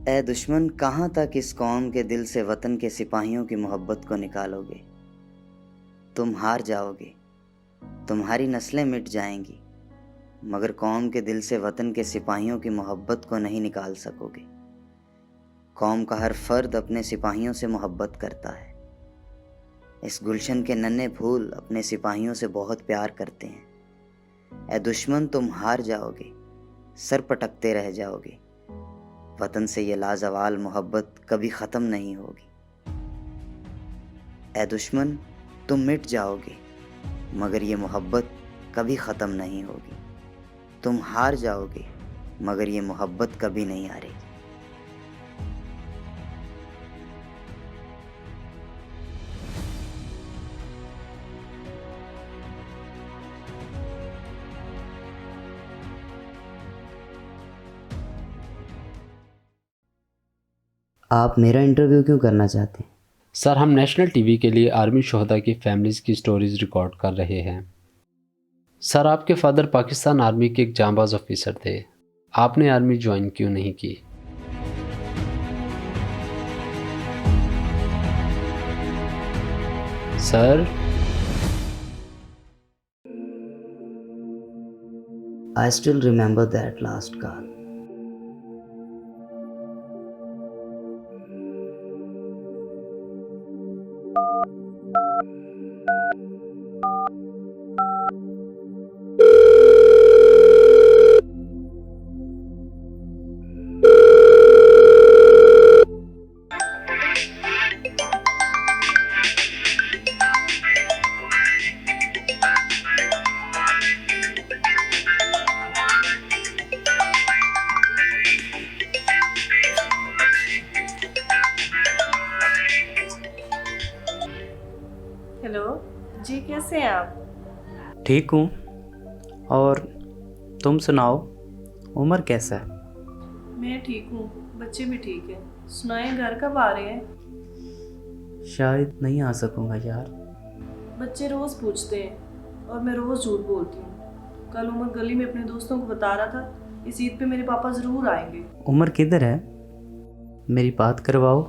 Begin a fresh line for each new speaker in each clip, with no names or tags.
ए दुश्मन, कहाँ तक इस कौम के दिल से वतन के सिपाहियों की मोहब्बत को निकालोगे। तुम हार जाओगे, तुम्हारी नस्लें मिट जाएंगी, मगर कौम के दिल से वतन के सिपाहियों की मोहब्बत को नहीं निकाल सकोगे। कौम का हर फर्द अपने सिपाहियों से मोहब्बत करता है। इस गुलशन के नन्हे फूल अपने सिपाहियों से बहुत प्यार करते हैं। ए दुश्मन, तुम हार जाओगे, सर पटकते रह जाओगे। वतन से ये लाजवाल मोहब्बत कभी ख़त्म नहीं होगी। ए दुश्मन, तुम मिट जाओगे, मगर ये मोहब्बत कभी ख़त्म नहीं होगी। तुम हार जाओगे, मगर ये मोहब्बत कभी नहीं हारेगी। आप मेरा इंटरव्यू क्यों करना चाहते हैं?
सर, हम नेशनल टीवी के लिए आर्मी शोहदा की फैमिलीज़ की स्टोरीज रिकॉर्ड कर रहे हैं। सर, आपके फादर पाकिस्तान आर्मी के एक जांबाज ऑफिसर थे। आपने आर्मी ज्वाइन क्यों नहीं की? Sir,
I still remember that last call.
Hello ji, कैसे हैं आप?
ठीक हूँ। और तुम सुनाओ, उमर कैसा है?
मैं ठीक हूँ, बच्चे भी ठीक हैं। सुनाएं, घर कब आ रहे हैं?
शायद नहीं आ सकूँगा यार।
बच्चे रोज़ पूछते हैं और मैं रोज़ झूठ बोलती हूँ। कल उमर गली में अपने दोस्तों को बता रहा था इस ईद पे मेरे पापा ज़रूर आएंगे।
उमर किधर है? मेरी बात करवाओ।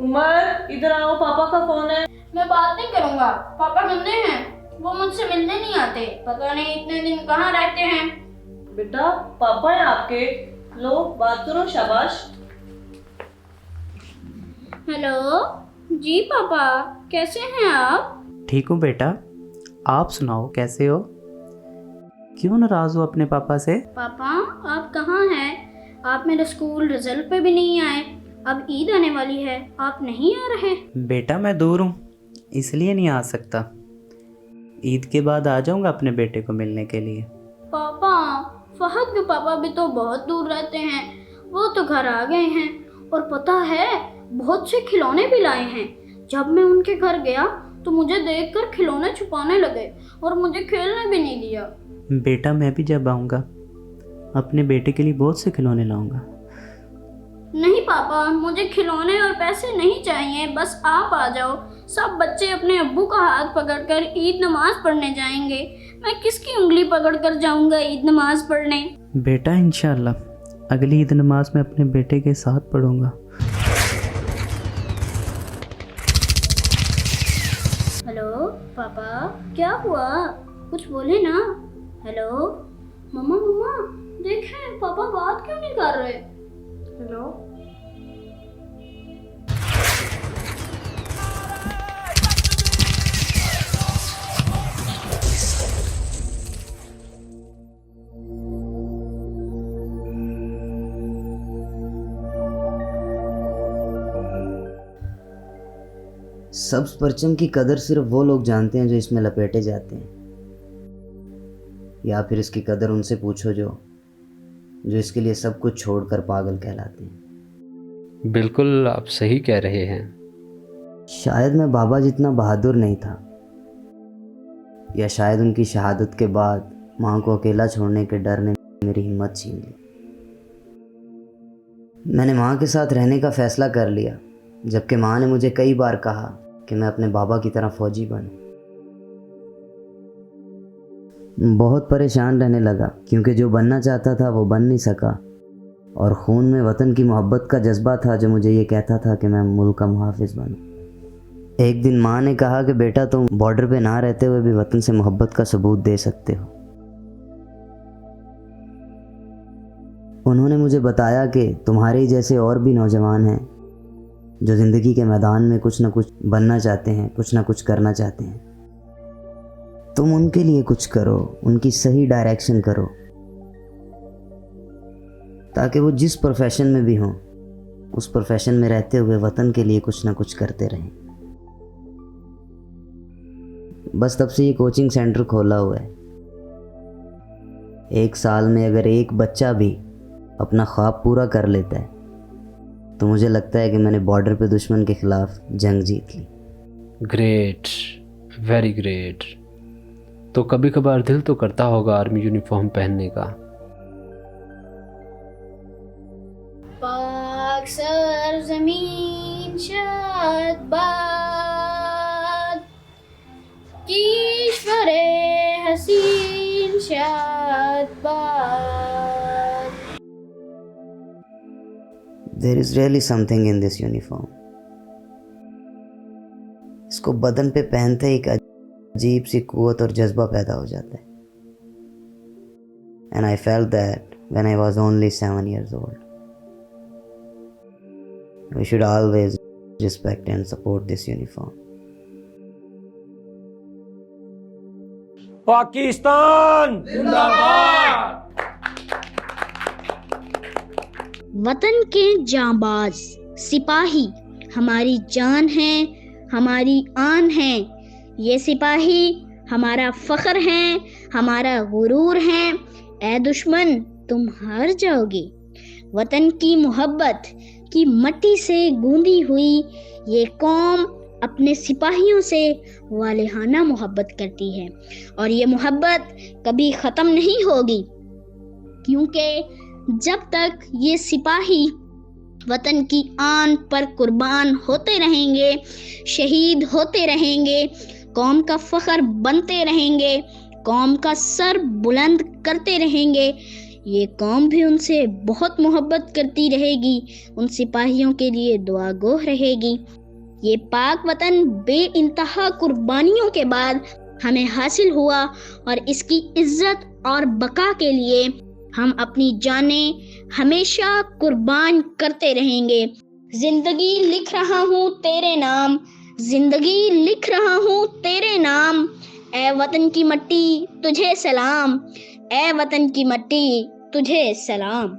उमर, इधर आओ, पापा का फ़ोन है।
मैं बात नहीं करूँगा, पापा गंदे हैं, वो मुझसे मिलने नहीं आते। पता नहीं इतने दिन कहाँ रहते हैं।
बेटा, पापा हैं आपके, लो बात करो, शाबाश।
हेलो जी पापा, कैसे हैं आप?
ठीक हूँ बेटा, आप सुनाओ कैसे हो? क्यों नाराज़ हो अपने पापा से?
पापा, आप कहाँ हैं? आप मेरे स्कूल रिजल्ट पे भी नहीं आए। अब ईद आने वाली है, आप नहीं आ रहे?
बेटा मैं दूर हूँ, इसलिए नहीं आ सकता। ईद के बाद आ जाऊँगा अपने बेटे को मिलने के लिए।
पापा, फहद के पापा भी तो बहुत दूर रहते हैं, वो तो घर आ गए हैं और पता है बहुत से खिलौने भी लाए हैं। जब मैं उनके घर गया तो मुझे देखकर खिलौने छुपाने लगे और मुझे खेलने भी नहीं दिया।
बेटा मैं भी जब आऊँगा अपने बेटे के लिए बहुत से खिलौने लाऊंगा।
नहीं पापा, मुझे खिलौने और पैसे नहीं चाहिए, बस आप आ जाओ। सब बच्चे अपने अब्बू का हाथ पकड़कर ईद नमाज पढ़ने जाएंगे। मैं किसकी उंगली पकड़कर जाऊंगा ईद नमाज पढ़ने?
बेटा इंशाल्लाह अगली ईद नमाज में अपने बेटे के साथ पढ़ूंगा।
हेलो पापा, क्या हुआ? कुछ बोले ना। हेलो मम्मा, मम्मा देखें पापा बात क्यों नहीं कर रहे?
हेलो,
सब्ज परचम की कदर सिर्फ वो लोग जानते हैं जो इसमें लपेटे जाते हैं, या फिर इसकी कदर उनसे पूछो जो इसके लिए सब कुछ छोड़कर पागल कहलाते हैं।
बिल्कुल आप सही कह रहे हैं।
शायद मैं बाबा जितना बहादुर नहीं था, या शायद उनकी शहादत के बाद माँ को अकेला छोड़ने के डर ने मेरी हिम्मत छीन ली। मैंने माँ के साथ रहने का फ़ैसला कर लिया, जबकि माँ ने मुझे कई बार कहा कि मैं अपने बाबा की तरह फ़ौजी बनूं। बहुत परेशान रहने लगा क्योंकि जो बनना चाहता था वो बन नहीं सका, और खून में वतन की मोहब्बत का जज्बा था जो मुझे ये कहता था कि मैं मुल्क का मुहाफिज बनूं। एक दिन माँ ने कहा कि बेटा तुम बॉर्डर पे ना रहते हुए भी वतन से मोहब्बत का सबूत दे सकते हो। उन्होंने मुझे बताया कि तुम्हारे ही जैसे और भी नौजवान हैं जो ज़िंदगी के मैदान में कुछ ना कुछ बनना चाहते हैं, कुछ ना कुछ करना चाहते हैं। तुम उनके लिए कुछ करो, उनकी सही डायरेक्शन करो, ताकि वो जिस प्रोफेशन में भी हों उस प्रोफेशन में रहते हुए वतन के लिए कुछ ना कुछ करते रहें। बस तब से ये कोचिंग सेंटर खोला हुआ है। 1 साल में अगर एक बच्चा भी अपना ख्वाब पूरा कर लेता है तो मुझे लगता है कि मैंने बॉर्डर पे दुश्मन के खिलाफ जंग जीत ली।
Great, very great. तो कभी कभार दिल तो करता होगा आर्मी यूनिफॉर्म पहनने का।
पाक सरज़मीन शादबाद, ईश्वरे हसीन शादबाद।
There is really something in this uniform. इसको बदन पे पहनते ही एक अजीब सी कुव्वत और जज्बा पैदा हो जाता है। And I felt that when I was only 7 years old. We should always respect and support this uniform.
Pakistan जिंदाबाद।
वतन के जांबाज सिपाही हमारी जान हैं, हमारी आन हैं। ये सिपाही हमारा फख्र हैं, हमारा गुरूर हैं। ए दुश्मन तुम हार जाओगे। वतन की मोहब्बत की मट्टी से गूंदी हुई ये कौम अपने सिपाहियों से वालिहाना मोहब्बत करती है और ये मोहब्बत कभी ख़त्म नहीं होगी, क्योंकि जब तक ये सिपाही वतन की आन पर कुर्बान होते रहेंगे, शहीद होते रहेंगे, कौम का फख्र बनते रहेंगे, कौम का सर बुलंद करते रहेंगे, ये कौम भी उनसे बहुत मोहब्बत करती रहेगी, उन सिपाहियों के लिए दुआ गो रहेगी। ये पाक वतन बेइंतहा कुर्बानियों के बाद हमें हासिल हुआ और इसकी इज्जत और बका के लिए हम अपनी जानें हमेशा कुर्बान करते रहेंगे। जिंदगी लिख रहा हूँ तेरे नाम, जिंदगी लिख रहा हूँ तेरे नाम। ए वतन की मट्टी तुझे सलाम, ए वतन की मट्टी तुझे सलाम।